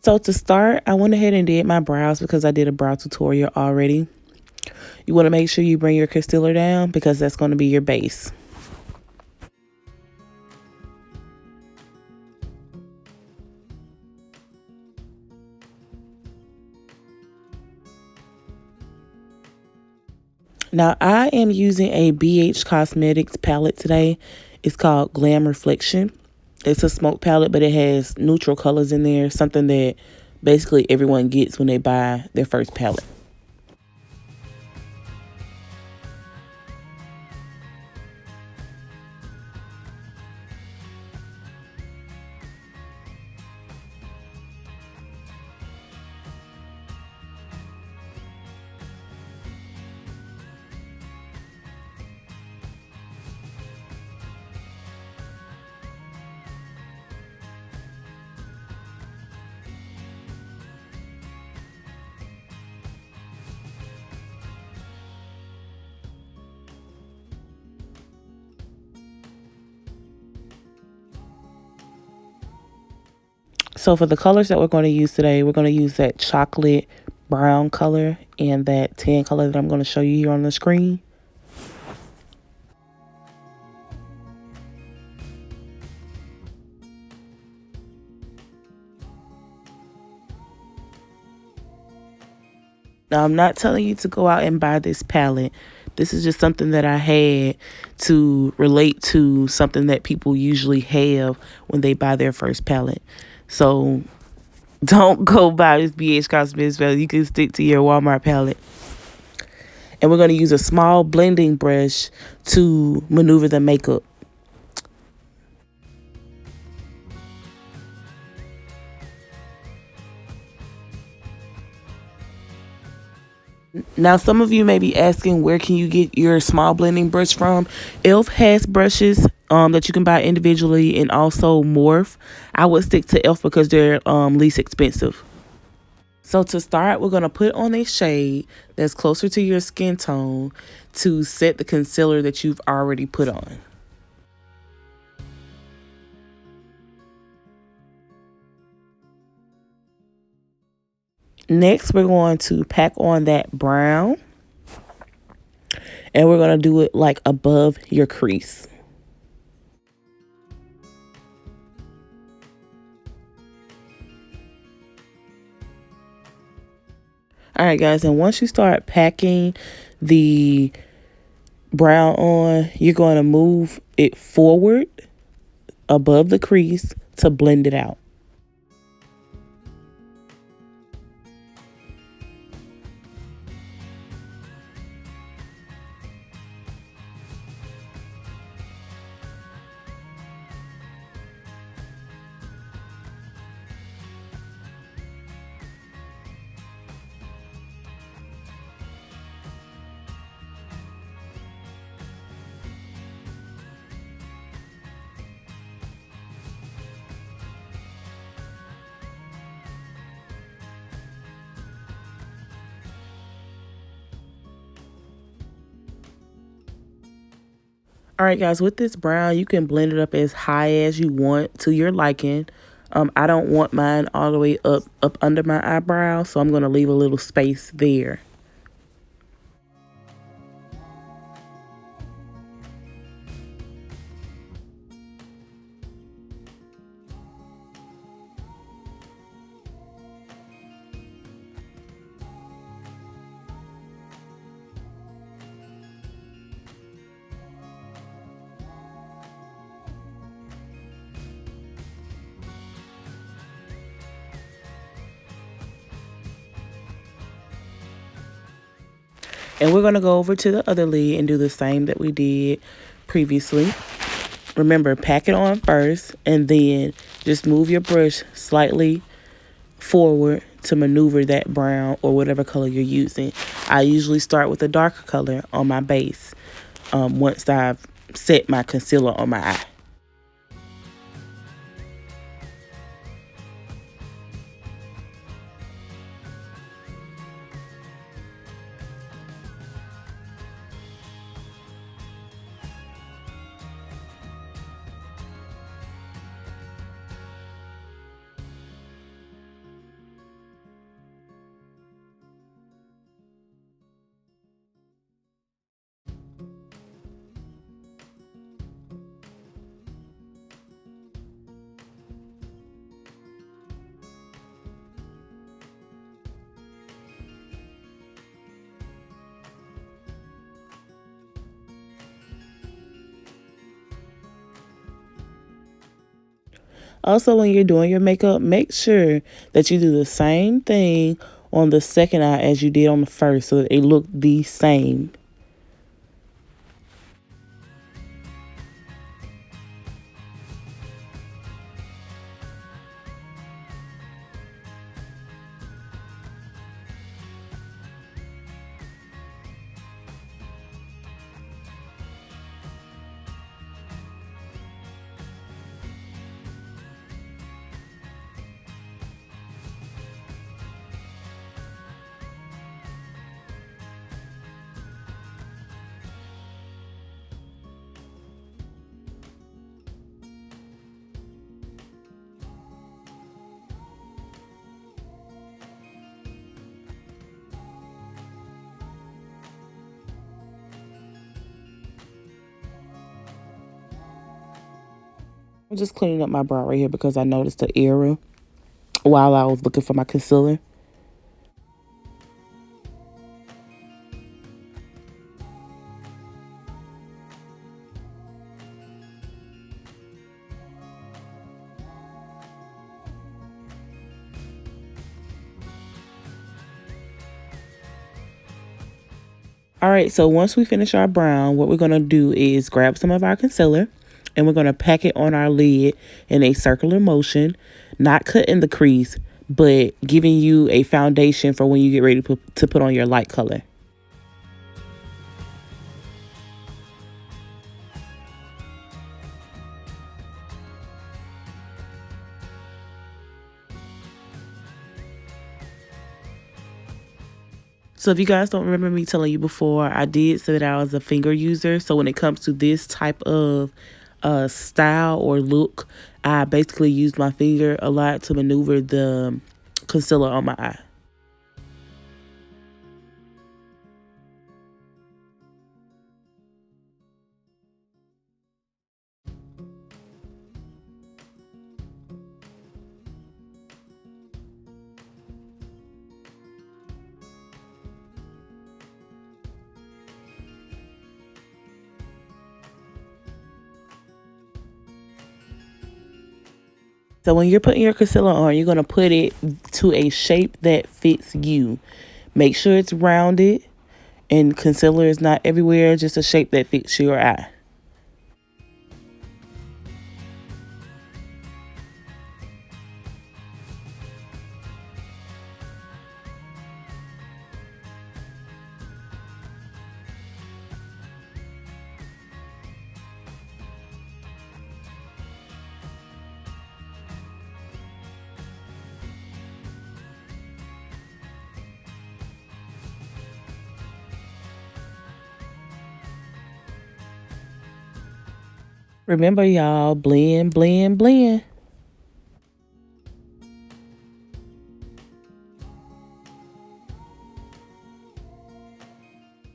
So to start, I went ahead and did my brows because I did a brow tutorial already. You want to make sure you bring your concealer down because that's going to be your base. Now, I am using a BH Cosmetics palette today. It's called GlamReflection. It's a smoke palette, but it has neutral colors in there, something that basically everyone gets when they buy their first palette. So for the colors that we're going to use today, we're going to use that chocolate brown color and that tan color that I'm going to show you here on the screen. Now, I'm not telling you to go out and buy this palette. This is just something that I had to relate to something that people usually have when they buy their first palette. So don't go buy this BH Cosmetics palette. You can stick to your Walmart palette. And we're going to use a small blending brush to maneuver the makeup. Now, some of you may be asking, where can you get your small blending brush from? e.l.f. has brushes that you can buy individually, and also Morph. I would stick to e.l.f. because they're least expensive. So to start, we're going to put on a shade that's closer to your skin tone to set the concealer that you've already put on. Next, we're going to pack on that brown, and we're going to do it like above your crease. All right, guys, and once you start packing the brown on, you're going to move it forward above the crease to blend it out. All right, guys, with this brown, you can blend it up as high as you want to your liking. I don't want mine all the way up under my eyebrow, so I'm going to leave a little space there. And we're going to go over to the other lid and do the same that we did previously. Remember, pack it on first and then just move your brush slightly forward to maneuver that brown or whatever color you're using. I usually start with a darker color on my base once I've set my concealer on my eye. Also, when you're doing your makeup, make sure that you do the same thing on the second eye as you did on the first so that they look the same. I'm just cleaning up my brow right here because I noticed the error while I was looking for my concealer. All right, so once we finish our brown, what we're going to do is grab some of our concealer and we're going to pack it on our lid in a circular motion, not cutting the crease, but giving you a foundation for when you get ready to put on your light color. So if you guys don't remember me telling you before, I did say that I was a finger user. So when it comes to this type of style or look, I basically use my finger a lot to maneuver the concealer on my eye. So when you're putting your concealer on, you're going to put it to a shape that fits you. Make sure it's rounded and concealer is not everywhere, just a shape that fits your eye. Remember, y'all, blend, blend, blend.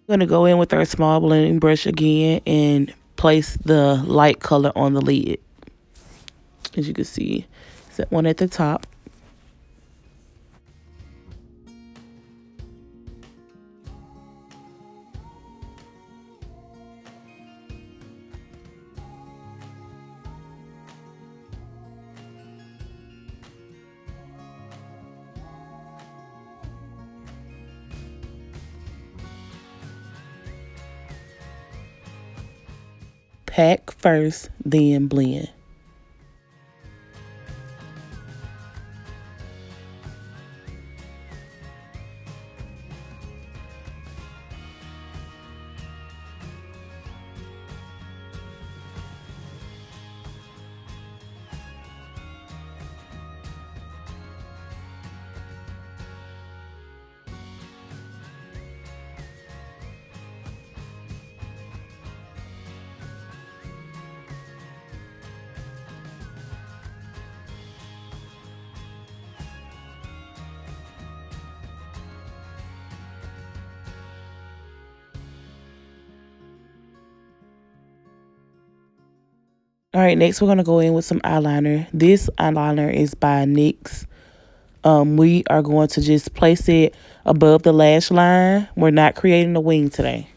We're going to go in with our small blending brush again and place the light color on the lid. As you can see, set one at the top. Pack first, then blend. All right, next we're going to go in with some eyeliner. This eyeliner is by NYX. We are going to just place it above the lash line. We're not creating a wing today.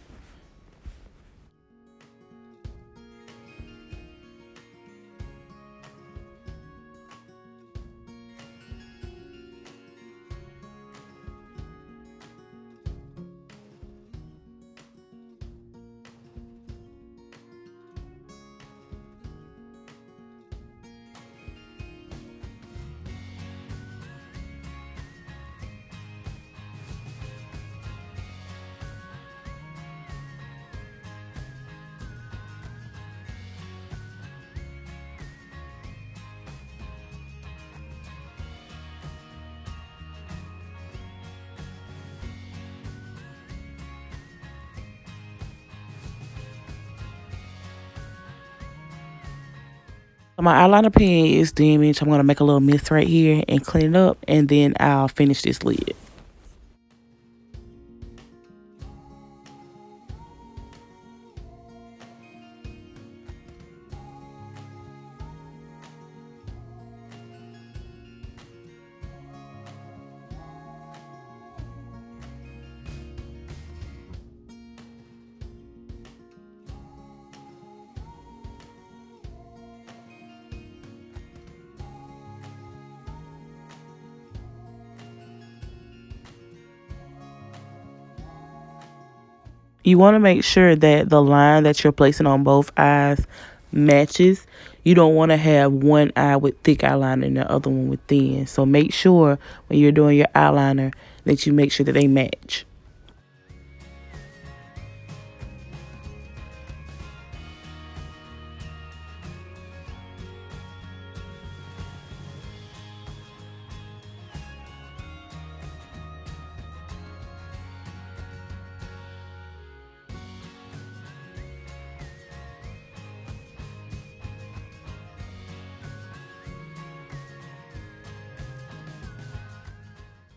My eyeliner pen is damaged. I'm going to make a little mess right here and clean it up, and then I'll finish this lid. You want to make sure that the line that you're placing on both eyes matches. You don't want to have one eye with thick eyeliner and the other one with thin. So make sure when you're doing your eyeliner that you make sure that they match.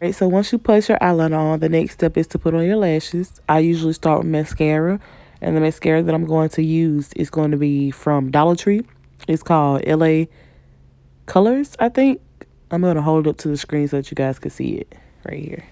Right, so once you place your eyeliner on, the next step is to put on your lashes. I usually start with mascara, and the mascara that I'm going to use is going to be from Dollar Tree. It's called LA Colors, I think. I'm going to hold it up to the screen so that you guys can see it right here.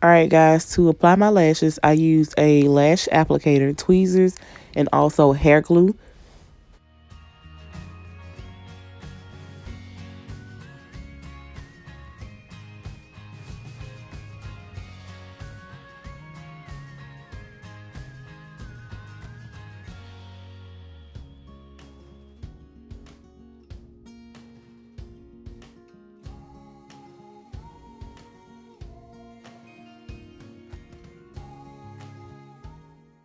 All right, guys, to apply my lashes, I use a lash applicator, tweezers, and also hair glue.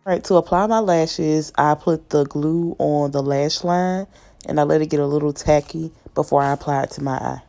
All right, to apply my lashes, I put the glue on the lash line and I let it get a little tacky before I apply it to my eye.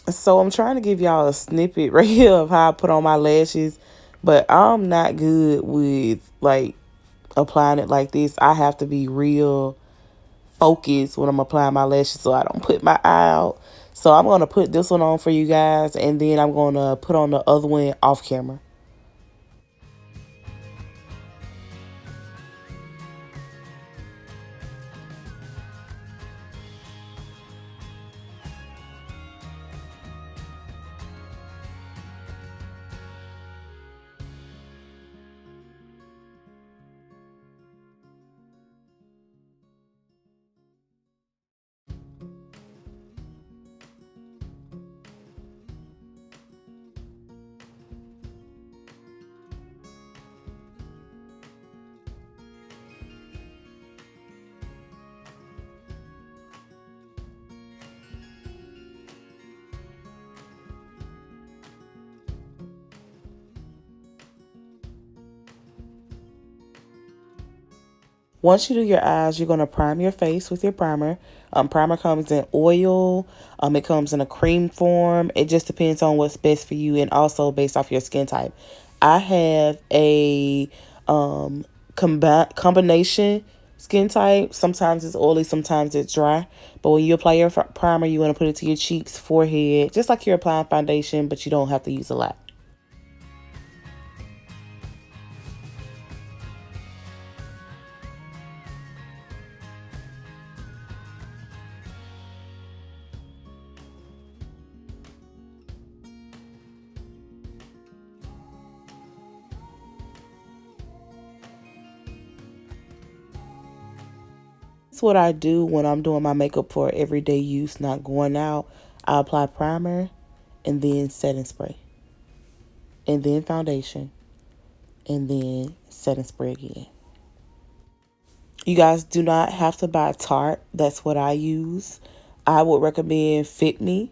So I'm trying to give y'all a snippet right here of how I put on my lashes, but I'm not good with like applying it like this. I have to be real focused when I'm applying my lashes so I don't put my eye out. So I'm going to put this one on for you guys, and then I'm going to put on the other one off camera. Once you do your eyes, you're going to prime your face with your primer. Primer comes in oil. It comes in a cream form. It just depends on what's best for you and also based off your skin type. I have a combination skin type. Sometimes it's oily, sometimes it's dry. But when you apply your primer, you want to put it to your cheeks, forehead, just like you're applying foundation, but you don't have to use a lot. That's what I do when I'm doing my makeup for everyday use, not going out. I apply primer and then setting spray and then foundation and then setting spray again. You guys do not have to buy Tarte. That's what I use. I would recommend Fit Me.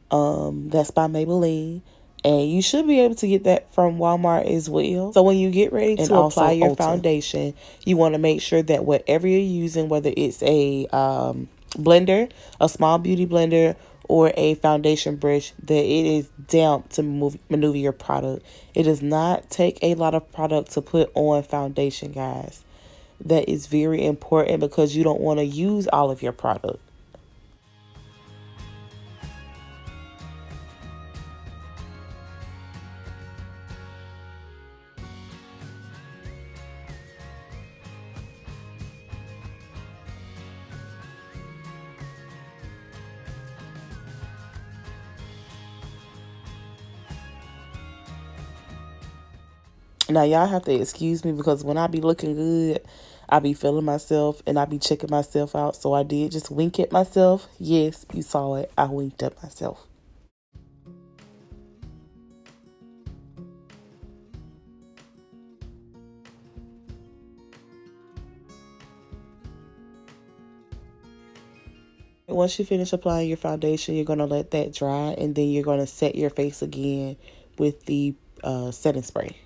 That's by Maybelline. And you should be able to get that from Walmart as well. So when you get ready to apply your foundation, you want to make sure that whatever you're using, whether it's a blender, a small beauty blender, or a foundation brush, that it is damp to maneuver your product. It does not take a lot of product to put on foundation, guys. That is very important because you don't want to use all of your product. Now, y'all have to excuse me because when I be looking good, I be feeling myself and I be checking myself out. So I did just wink at myself. Yes, you saw it. I winked at myself. Once you finish applying your foundation, you're going to let that dry and then you're going to set your face again with the setting spray.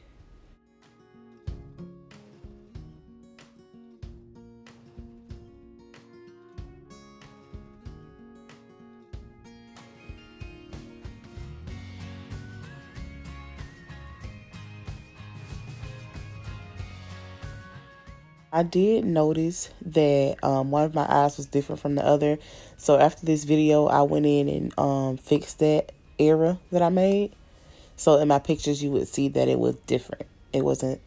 I did notice that one of my eyes was different from the other. So after this video, I went in and fixed that error that I made. So in my pictures, you would see that it was different. It wasn't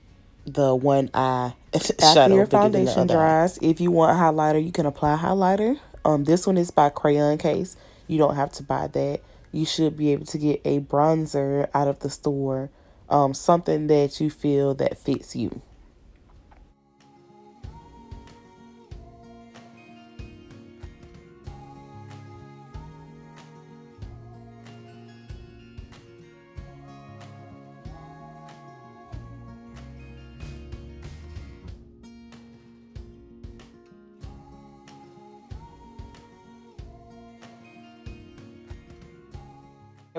the one eye shadow. After your foundation dries, if you want highlighter, you can apply highlighter. This one is by Crayon case. You don't have to buy that. You should be able to get a bronzer out of the store. Something that you feel that fits you.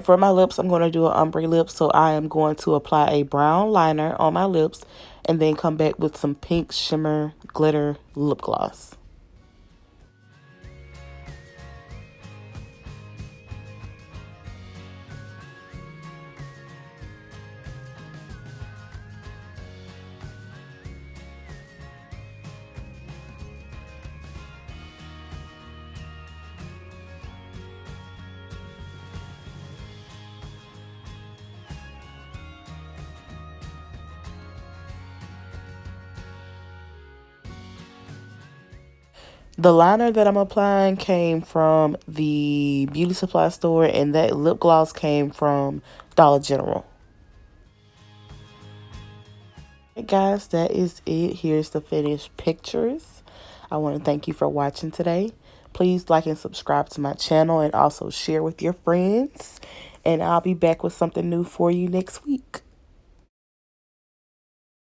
For my lips, I'm going to do an ombre lip. So I am going to apply a brown liner on my lips and then come back with some pink shimmer glitter lip gloss. The liner that I'm applying came from the beauty supply store, and that lip gloss came from Dollar General. Hey guys, that is it. Here's the finished pictures. I want to thank you for watching today. Please like and subscribe to my channel and also share with your friends. And I'll be back with something new for you next week.